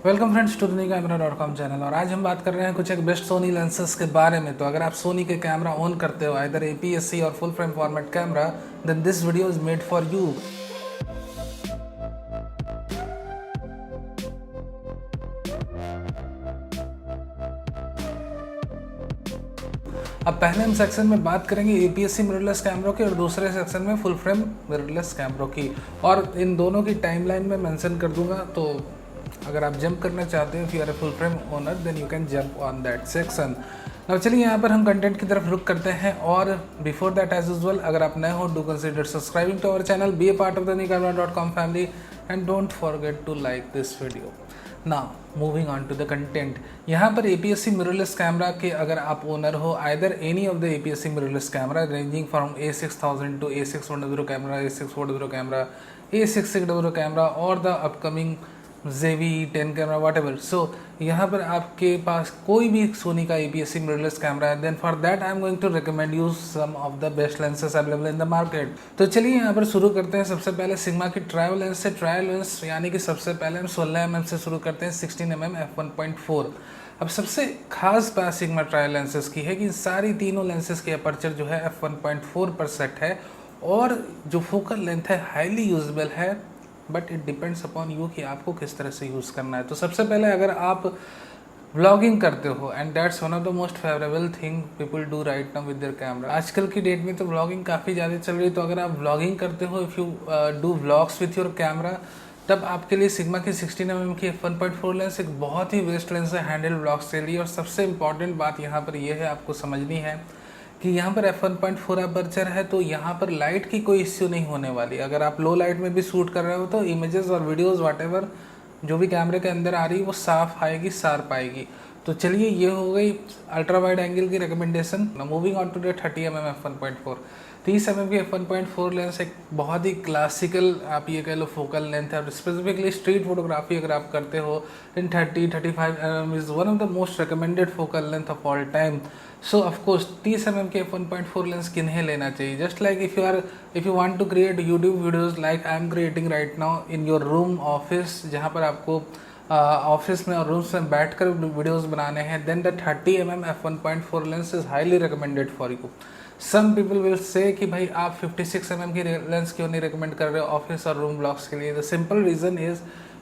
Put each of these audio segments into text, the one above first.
Welcome friends to camera.com channel. और आज हम बात कर रहे हैं कुछ एक बेस्ट सोनी लेंसेज के बारे में। तो अगर आप सोनी के कैमरा ऑन करते हो इधर APS-C और full frame format camera, then this video is made for you. अब पहले हम सेक्शन में बात करेंगे APS-C मिररलेस कैमरों की और दूसरे सेक्शन में फुल फ्रेम मिररलेस कैमरों की, और इन दोनों की टाइमलाइन में मेंशन कर दूंगा। तो अगर आप जंप करना चाहते हो, if you are a full frame owner, then you can jump on that section. अब चलिए यहाँ पर हम कंटेंट की तरफ रुक करते हैं। और बिफोर दैट एज यूजुअल, अगर आप नए हो, do consider subscribing to our channel, be a part of the camera.com family, and don't forget to like this video. Now moving on to the content. यहाँ पर APS-C मिररलेस कैमरा के अगर आप owner हो, either any of the APS-C mirrorless camera ranging from A6000 to A6100 camera, A640 camera, A6600 camera और the upcoming ZV-10 camera, whatever. So यहाँ पर आपके पास कोई भी सोनी का APS-C मिररलेस कैमरा है, then for that I am going to recommend you some of the best lenses available in the market. तो चलिए यहाँ पर शुरू करते हैं। सबसे पहले सिग्मा की ट्रायो लेंस से। ट्रायो लेंस यानी कि सबसे पहले हम 16 mm से शुरू करते हैं, 16 mm f1.4। अब सबसे खास बात सिग्मा ट्रायो लेंसेज की है कि सारी तीनों लेंसेज की अपर्चर जो है f1.4 पर सेट है, और जो फोकल लेंथ है हाईली यूजेबल है, but it depends upon you कि आपको किस तरह से यूज़ करना है। तो सबसे पहले अगर आप व्लॉगिंग करते हो, and that's one of the most favourable thing people do right now with their camera. आजकल की डेट में तो व्लॉगिंग काफ़ी ज़्यादा चल रही है। तो अगर आप व्लॉगिंग करते हो, if you do vlogs with your camera, तब आपके लिए सिग्मा की 16 mm की f1.4 लेंस एक बहुत ही बेस्ट लेंस है हैंडल व्लॉग्स के लिए। और सबसे इंपॉर्टेंट बात यहाँ पर यह है, आपको समझनी है कि यहाँ पर f1.4 अपर्चर है, तो यहाँ पर लाइट की कोई इश्यू नहीं होने वाली। अगर आप लो लाइट में भी शूट कर रहे हो तो इमेजेस और वीडियोस व्हाटएवर जो भी कैमरे के अंदर आ रही है वो साफ आएगी, शार्प आएगी। तो चलिए, ये हो गई अल्ट्रा वाइड एंगल की recommendation. Moving on to the 30 mm f1.4। 30 mm की f1.4 लेंस एक बहुत ही क्लासिकल, आप ये कह लो, फोकल लेंथ है। और स्पेसिफिकली स्ट्रीट फोटोग्राफी अगर आप करते हो, in 30-35 mm is one of the most recommended focal length of all time. So of course 30 mm के f1.4 लेंस किन्हें लेना चाहिए? Just like if you want to create YouTube videos like I am creating right now in your room office, जहाँ पर आपको office में और rooms में बैठकर वीडियोस बनाने हैं, then the 30 mm f1.4 lens is highly recommended for you. Some people will say कि भाई आप 56 mm की लेंस क्यों नहीं रिकमेंड कर रहे हो ऑफिस और रूम ब्लॉग्स के लिए? The simple reason is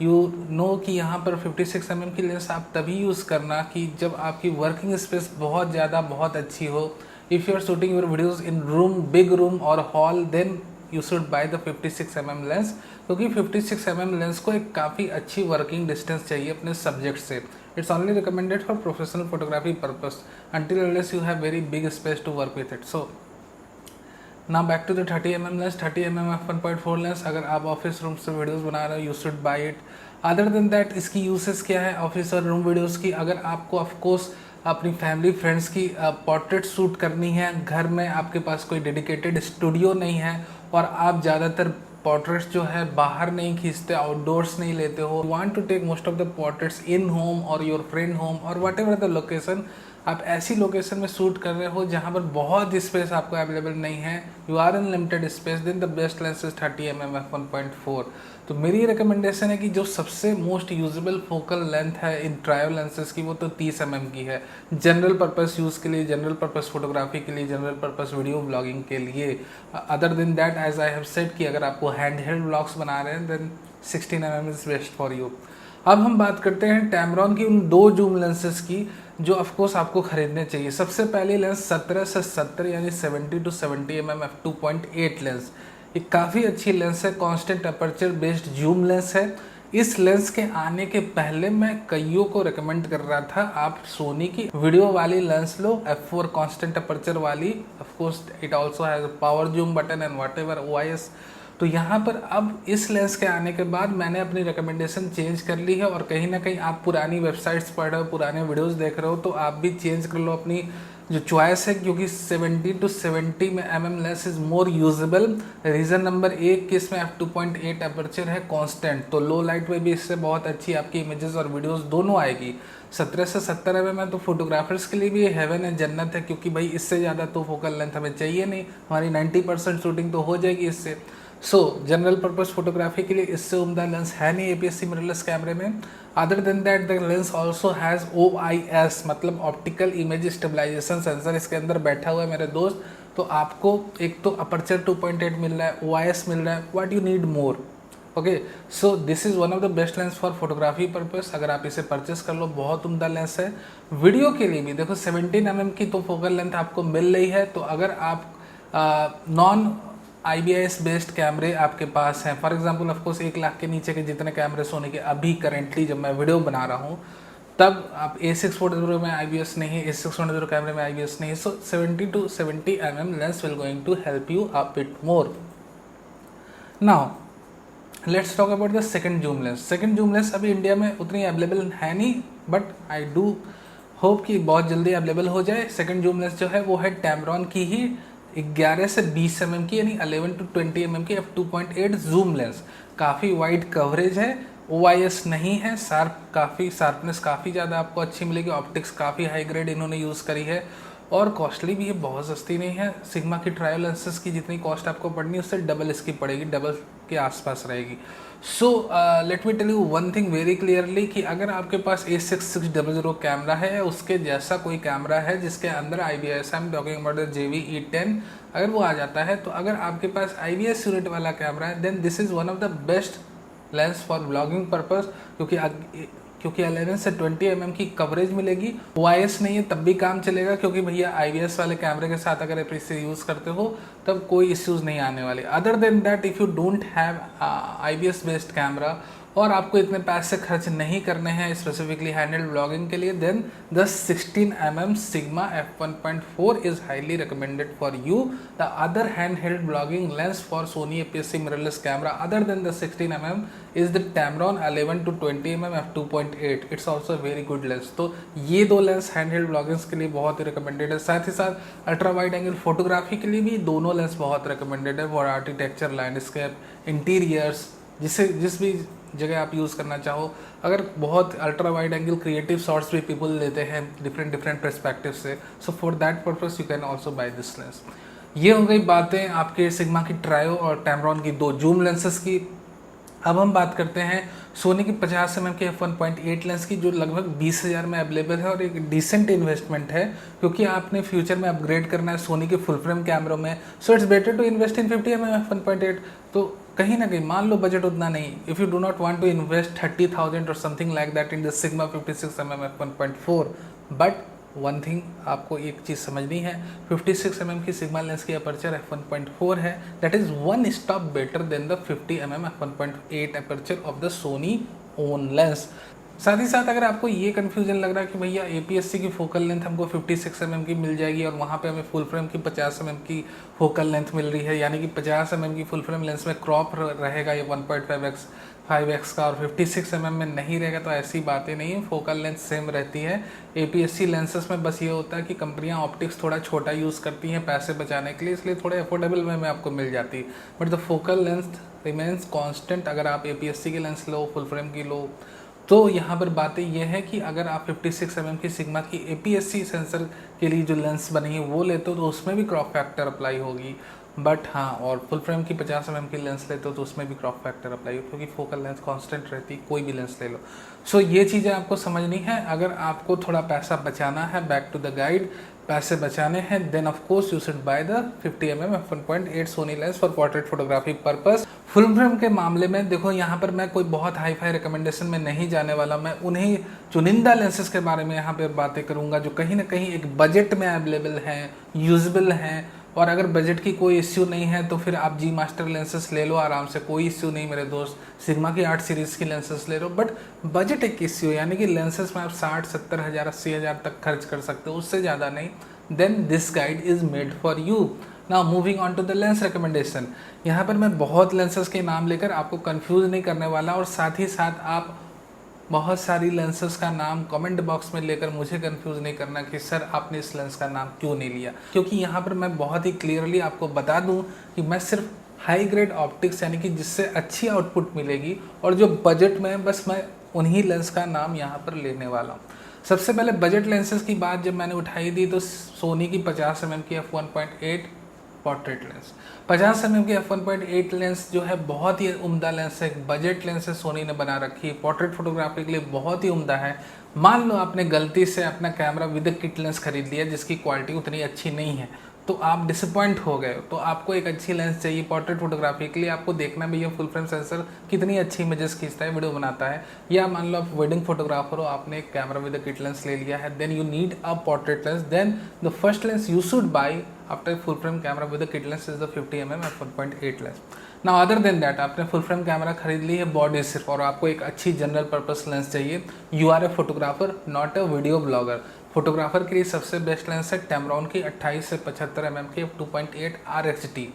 you know कि यहाँ पर 56 mm की लेंस आप तभी यूज़ करना कि जब आपकी वर्किंग स्पेस बहुत ज़्यादा बहुत अच्छी हो। If you are shooting your videos in room, big room और hall, then you should buy the 56 mm lens, क्योंकि 56 mm लेंस को एक काफ़ी अच्छी वर्किंग डिस्टेंस चाहिए अपने सब्जेक्ट से। It's only recommended for professional photography purpose until unless you have very big space to work with it. So now back to the 30 mm lens. 30 mm f1.4 lens अगर आप office room से videos बना रहे हो, you should bye it. Other than that, इसकी uses क्या है office और रूम वीडियोस की? अगर आपको ऑफकोर्स अपनी फैमिली फ्रेंड्स की पोर्ट्रेट शूट करनी है, घर में आपके पास कोई डेडिकेटेड स्टूडियो नहीं है, और आप ज़्यादातर पोर्ट्रेट्स जो है बाहर नहीं खींचते, आउटडोर्स नहीं लेते हो, want to take most of the portraits in home और योर फ्रेंड होम और वट एवर द लोकेशन, आप ऐसी लोकेशन में शूट कर रहे हो जहाँ पर बहुत स्पेस आपको अवेलेबल नहीं है, you are in limited space, then the best lens is 30 mm f1.4। तो मेरी रिकमेंडेशन है कि जो सबसे मोस्ट यूजेबल फोकल लेंथ है इन ट्रायो लेंसेज की, वो तो 30 mm की है, जनरल पर्पस यूज़ के लिए, जनरल पर्पस फोटोग्राफी के लिए, जनरल पर्पस वीडियो ब्लॉगिंग के लिए। Other than that, as I have said कि अगर आपको हैंड हेल्ड ब्लॉग्स बना रहे हैं, then 16 mm is best for you. अब हम बात करते हैं टैमरॉन की उन दो जूम लेंसेज की जो ऑफकोर्स आपको खरीदने चाहिए। सबसे पहली लेंस 17 से 70 यानी 70 to 70 mm f2.8 लेंस, ये काफ़ी अच्छी लेंस है, constant aperture based zoom lens है। इस लेंस के आने के पहले मैं कईयों को रिकमेंड कर रहा था, आप सोनी की वीडियो वाली लेंस लो, f4 कांस्टेंट अपर्चर वाली। Of course it also has power zoom button and what ever OIS। तो यहाँ पर अब इस लेंस के आने के बाद मैंने अपनी रिकमेंडेशन चेंज कर ली है, और कहीं ना कहीं आप पुरानी वेबसाइट्स पढ़ रहे हो, पुराने वीडियोस देख रहे हो, तो आप भी चेंज कर लो अपनी जो चॉइस है, क्योंकि 70 to 70 mm lens is more usable. Reason number 1 कि इसमें f2.8 अपर्चर है कांस्टेंट, तो लो लाइट में भी इससे बहुत अच्छी आपकी इमेजेस और वीडियोस दोनों आएगी। 17 से 70 mm है तो फोटोग्राफर्स के लिए भी ये हेवन है, जन्नत है, क्योंकि भाई इससे ज़्यादा तो फोकल लेंथ हमें चाहिए नहीं, हमारी 90% शूटिंग तो हो जाएगी इससे। सो जनरल पर्पस फोटोग्राफी के लिए इससे उम्दा लेंस है नहीं APS-C मिररलेस कैमरे में। Other than that the lens also has OIS मतलब ऑप्टिकल इमेज स्टेबलाइजेशन सेंसर इसके अंदर बैठा हुआ है मेरे दोस्त। तो आपको एक तो अपर्चर 2.8 मिल रहा है, OIS मिल रहा है, what you need more. Okay, so this is one of the best lens for photography purpose. अगर आप इसे परचेस कर लो, बहुत उम्दा लेंस है। वीडियो के लिए भी देखो 17 mm की तो फोकल लेंथ आपको मिल रही है। तो अगर आप नॉन IBIS बेस्ड कैमरे आपके पास हैं, फॉर एग्जांपल ऑफकोर्स 1 लाख के नीचे के जितने कैमरे सोनी के अभी करेंटली जब मैं वीडियो बना रहा हूँ, तब आप A640 में IBS नहीं, A610 कैमरे में IBS नहीं, so 70 to 70 mm lens will going to help you a bit more. Now let's talk about the second zoom lens. Second zoom lens अभी इंडिया में उतनी अवेलेबल है नहीं, बट आई डू होप कि बहुत जल्दी अवेलेबल हो जाए। सेकंड जूम लेंस जो है वो है टैमरॉन की ही 11 से 20 mm की यानी 11 to 20 mm की f2.8 जूम लेंस। काफ़ी वाइड कवरेज है, OIS नहीं है, शार्पनेस काफ़ी ज़्यादा आपको अच्छी मिलेगी, ऑप्टिक्स काफ़ी हाई ग्रेड इन्होंने यूज़ करी है और कॉस्टली भी है, बहुत सस्ती नहीं है। सिग्मा की ट्रायल लेंसेज की जितनी कॉस्ट आपको पड़नी है उससे डबल इसकी पड़ेगी, डबल के आसपास रहेगी। So let me tell you one thing very clearly कि अगर आपके पास A6600 कैमरा है या उसके जैसा कोई कैमरा है जिसके अंदर IBIS, I am talking about the JV-E10, अगर वो आ जाता है, तो अगर आपके पास IBIS यूनिट वाला कैमरा है, then this is one of the best lens for blogging purpose, क्योंकि 11 से 20 mm की कवरेज मिलेगी। OIS नहीं है तब भी काम चलेगा, क्योंकि भैया IBS वाले कैमरे के साथ अगर आप इसे यूज़ करते हो तब कोई इश्यूज़ नहीं आने वाले। Other than that if you don't have IBS based camera और आपको इतने पैसे खर्च नहीं करने हैं स्पेसिफिकली हैंडहेल्ड ब्लॉगिंग के लिए, then the 16 mm Sigma f1.4 is highly recommended for you. The other handheld blogging lens for Sony APS-C mirrorless camera other than the 16 mm is the Tamron 11 to 20 mm f2.8, it's also very good lens. तो ये दो lens handheld bloggings के लिए बहुत ही recommended है। साथ ही साथ ultra wide angle photography के लिए भी दोनों लेंस बहुत रिकमेंडेड है, फॉर आर्किटेक्चर, लैंडस्केप, इंटीरियर्स, जिस भी जगह आप यूज़ करना चाहो। अगर बहुत ultra wide angle creative shots भी पीपल लेते हैं डिफरेंट पर्सपेक्टिव से, so for that purpose you can also buy this lens. ये हो गई बातें आपके सिग्मा की ट्रायो और टैमरॉन की दो जूम लेंसेज की। अब हम बात करते हैं सोनी की 50 mm के f1.8 लेंस की, जो लगभग 20,000 में अवेलेबल है और एक डिसेंट इन्वेस्टमेंट है, क्योंकि आपने फ्यूचर में अपग्रेड करना है सोनी के फुल फ्रेम कैमरों में। So it's better to invest in 50 mm f1.8। तो कहीं ना कहीं मान लो बजट उतना नहीं, if you do not want to invest 30,000 और something like that in the Sigma 56 mm f1.4, but one thing आपको एक चीज़ समझनी है, 56 mm की सिग्मा लेंस की अपर्चर f1.4 है, that is one stop better than the 50 mm f1.8 aperture of the Sony own lens. साथ ही साथ अगर आपको ये कन्फ्यूजन लग रहा है कि भैया APS-C की फोकल लेंथ हमको 56 mm की मिल जाएगी और वहाँ पे हमें फुल फ्रेम की 50 mm की फोकल लेंथ मिल रही है, यानी कि 50 mm की फुल फ्रेम लेंस में क्रॉप रहेगा ये 1.5x 5x का और 56 mm में नहीं रहेगा, तो ऐसी बातें नहीं है, फोकल लेंथ सेम रहती है। APS-C लेंसेज में बस ये होता है कि कंपनियां ऑप्टिक्स थोड़ा छोटा यूज़ करती हैं पैसे बचाने के लिए, इसलिए थोड़े अफोर्डेबल में आपको मिल जाती है, but the focal length remains constant. अगर आप APS-C की लेंस लो, फुल फ्रेम की लो, तो यहाँ पर बातें ये है कि अगर आप 56 mm की सिग्मा की APS-C सेंसर के लिए जो लेंस बनी है वो लेते हो तो उसमें भी क्रॉप फैक्टर अप्लाई होगी, बट हाँ, और फुल फ्रेम की 50 mm की लेंस लेते हो तो उसमें भी क्रॉप फैक्टर अप्लाई होगी, क्योंकि फोकल लेंथ कांस्टेंट रहती है, कोई भी लेंस ले लो। सो ये चीज़ें आपको समझनी है। अगर आपको थोड़ा पैसा बचाना है, बैक टू द गाइड, पैसे बचाने हैं, then of course you should buy the 50 mm f1.8 Sony lens for portrait photography purpose. Full frame के मामले में देखो, यहाँ पर मैं कोई बहुत हाई फाई रिकमेंडेशन में नहीं जाने वाला, मैं उन्हीं चुनिंदा लेंसेज के बारे में यहाँ पर बातें करूँगा जो कहीं ना कहीं एक बजट में अवेलेबल हैं, यूजेबल हैं। और अगर बजट की कोई इश्यू नहीं है तो फिर आप जी मास्टर लेंसेज ले लो आराम से, कोई इश्यू नहीं मेरे दोस्त। सिग्मा की 8 सीरीज़ की लेंसेज ले लो, बट बजट एक इश्यू है, यानी कि लेंसेज में आप 60-70 हज़ार 80 हज़ार तक खर्च कर सकते हो, उससे ज़्यादा नहीं। Then this guide is made for you. Now moving on to the lens recommendation. यहाँ पर मैं बहुत लेंसेज के नाम लेकर आपको कन्फ्यूज़ नहीं करने वाला, और साथ ही साथ आप बहुत सारी लेंसेज का नाम कमेंट बॉक्स में लेकर मुझे कंफ्यूज नहीं करना कि सर आपने इस लेंस का नाम क्यों नहीं लिया, क्योंकि यहाँ पर मैं बहुत ही क्लियरली आपको बता दूँ कि मैं सिर्फ हाई ग्रेड ऑप्टिक्स, यानी कि जिससे अच्छी आउटपुट मिलेगी और जो बजट में, बस मैं उन्हीं लेंस का नाम यहाँ पर लेने वाला हूँ। सबसे पहले बजट लेंसेज की बात जब मैंने उठाई दी तो सोनी की 50 mm की f1.8 पोर्ट्रेट लेंस। 50 mm की f1.8 लेंस जो है बहुत ही उम्दा लेंस है, बजट लेंस है, सोनी ने बना रखी है, पोर्ट्रेट फोटोग्राफी के लिए बहुत ही उम्दा है। मान लो आपने गलती से अपना कैमरा विद किट लेंस खरीद लिया जिसकी क्वालिटी उतनी अच्छी नहीं है, तो आप डिसअपॉइंट हो गए। तो आपको एक अच्छी लेंस चाहिए पोर्ट्रेट फोटोग्राफी के लिए। आपको देखना भी ये फुल फ्रेम सेंसर कितनी अच्छी इमेजेस खींचता है, वीडियो बनाता है। या मान लो आप वेडिंग फोटोग्राफर हो, आपने एक कैमरा विद किट लेंस ले लिया है, then you need a portrait lens, then the first lens you should buy after full frame camera with kit lens is the 50 mm f1.8 lens. Now other than that आपने full frame camera खरीद ली है body सिर्फ, और आपको एक अच्छी general purpose lens चाहिए। You are a photographer not a video blogger. Photographer के लिए सबसे बेस्ट लेंस है टैमरॉन की 28 से 75 mm की f2.8 RXT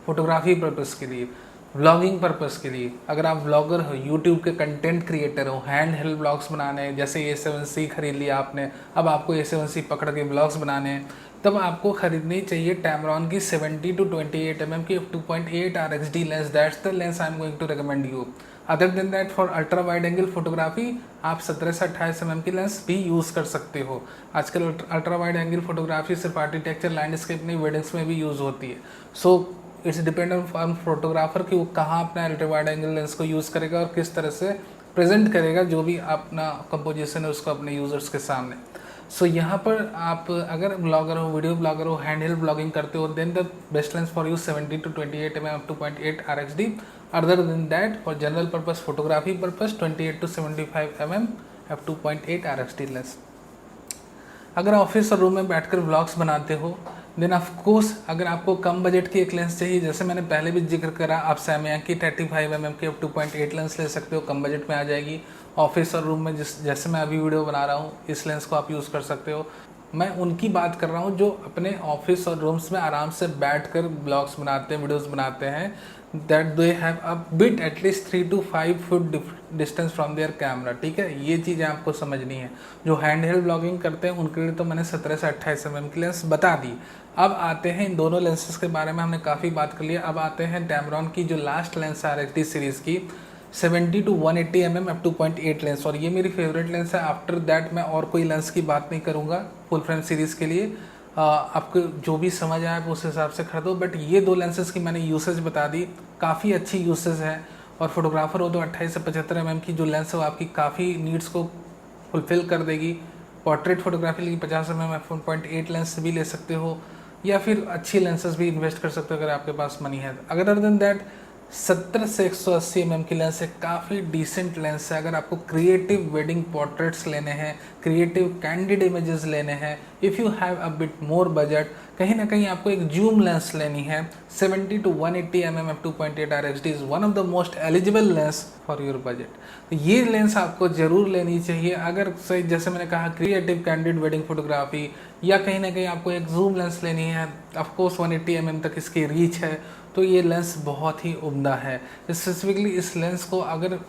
फोटोग्राफी पर्पस के लिए, व्लॉगिंग पर्पस के लिए। अगर आप व्लॉगर हो, यूट्यूब के कंटेंट क्रिएटर हो, हैंड हेल्ड ब्लॉग्स बनाने हैं, जैसे A7C खरीद लिया आपने, अब आपको A7C पकड़ के ब्लॉग्स बनाने हैं, तब आपको खरीदनी चाहिए टैमरॉन की 70 to 28 mm की f2.8 RXT lens. That's the lens I am going to recommend you. Other than that for ultra wide angle photography आप 17 से 28 mm की लेंस भी यूज़ कर सकते हो। आजकल अल्ट्रा वाइड एंगल फोटोग्राफी सिर्फ आर्किटेक्चर, लैंडस्केप नहीं, वेडिंग्स में भी यूज़ होती है। So it's depend on photographer कि वो कहाँ अपना अल्ट्रा वाइड एंगल लेंस को यूज़ करेगा और किस तरह से प्रेजेंट करेगा जो भी अपना कंपोजिशन है उसको अपने यूज़र्स के सामने। सो यहाँ पर आप अगर ब्लॉगर हो, वीडियो ब्लॉगर हो, हैंड हेल्ड ब्लॉगिंग करते हो, then the best lens for you 70 to 28 mm f2.8 RXT। Other than that for general purpose photography purpose 28 to 75 mm f2.8 RXT lens. अगर ऑफिस और रूम में बैठकर vlogs बनाते हो, then of course अगर आपको कम बजट की एक लेंस चाहिए, जैसे मैंने पहले भी जिक्र करा, आप सैमसंग की 35 mm की f2.8 लेंस ले सकते हो, कम बजट में आ जाएगी। ऑफिस और रूम में जैसे मैं अभी वीडियो बना रहा हूँ, इस लेंस को आप यूज़ कर सकते हो। मैं उनकी बात कर रहा हूँ जो अपने ऑफिस और रूम्स में आराम से बैठकर ब्लॉग्स बनाते हैं, वीडियोस बनाते हैं, that they have a bit at least 3 to 5 foot distance from their camera. ठीक है, ये चीज़ें आपको समझनी है। जो हैंड हेल्ड ब्लॉगिंग करते हैं उनके लिए तो मैंने 17 से 28 mm की लेंस बता दी। अब आते हैं इन दोनों लेंसेज के बारे में हमने काफ़ी बात कर लिया। अब आते हैं टैमरॉन की जो लास्ट लेंस है RXT सीरीज़ की 70 to 180 mm f2.8 लेंस, और ये मेरी फेवरेट लेंस है। आफ्टर दैट मैं और कोई लेंस की बात नहीं करूँगा फुल फ्रेम सीरीज़ के लिए। आपको जो भी समझ आए आप उस हिसाब से खरीदो, बट ये दो लेंसेज की मैंने यूसेज बता दी, काफ़ी अच्छी यूसेज है। और फोटोग्राफर हो तो 28 से 75 mm की जो लेंस है वो आपकी काफ़ी नीड्स को फुलफ़िल कर देगी। पोर्ट्रेट फोटोग्राफी लिए 50 mm f1.8 लेंस भी ले सकते हो, या फिर अच्छी लेंसेज भी इन्वेस्ट कर सकते हो अगर आपके पास मनी है। अदर देन दैट 70 से 180 mm की लेंस है, काफ़ी डिसेंट लेंस है। अगर आपको क्रिएटिव वेडिंग पोर्ट्रेट्स लेने हैं, क्रिएटिव कैंडिड इमेजेस लेने हैं, if you have a bit more budget, कहीं ना कहीं आपको एक जूम लेंस लेनी है, 70 to 180 mm f2.8 RXT is one of the most eligible lens for your budget. तो ये लेंस आपको ज़रूर लेनी चाहिए। अगर सही जैसे मैंने कहा क्रिएटिव कैंडिड वेडिंग फोटोग्राफी, या कहीं ना कहीं आपको एक जूम लेंस लेनी है, ऑफकोर्स 180 mm तक इसकी रीच है, तो ये लेंस बहुत ही उम्दा है। स्पेसिफिकली इस लेंस को अगर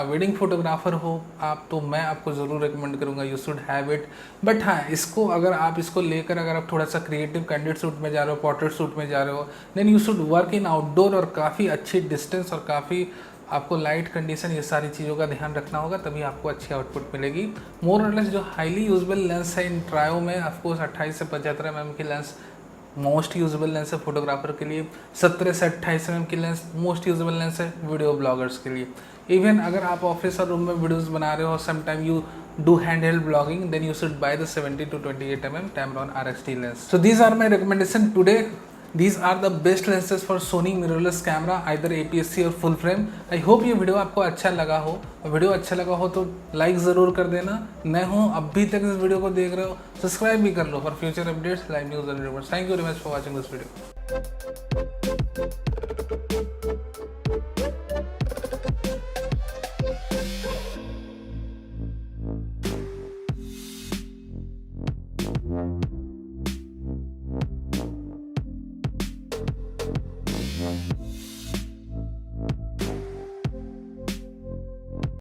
वेडिंग फोटोग्राफर हो आप, तो मैं आपको ज़रूर रिकमेंड करूँगा, you should have it. But हाँ, इसको अगर आप इसको लेकर अगर आप थोड़ा सा क्रिएटिव कैंडिड शूट में जा रहे हो, पोर्ट्रेट शूट में जा रहे हो, then you should work in outdoor, और काफ़ी अच्छी डिस्टेंस और काफ़ी आपको लाइट कंडीशन, ये सारी चीज़ों का ध्यान रखना होगा, तभी आपको अच्छी आउटपुट मिलेगी। मोर और लेस जो हाईली यूजेबल लेंस है इन ट्रायो में, ऑफकोर्स 28 से 75 mm की लेंस मोस्ट यूजेबल लेंस है फोटोग्राफर के लिए। 17 से 28 mm की लेंस मोस्ट यूजेबल लेंस है वीडियो ब्लॉगर्स के लिए। इवन अगर आप ऑफिस और रूम में वीडियोस बना रहे हो, some time you do hand held blogging, then you should buy the 70 to 28 mm Tamron RXT lens. So these are my recommendation today. These are the best lenses for Sony mirrorless camera, either APS-C और full frame. I hope ये video आपको अच्छा लगा हो। Video अच्छा लगा हो तो लाइक ज़रूर कर देना। नए हो अभी तक इस वीडियो को देख रहे हो, सब्सक्राइब भी कर लो for future updates, live news and reports. Thank you very much for watching this video.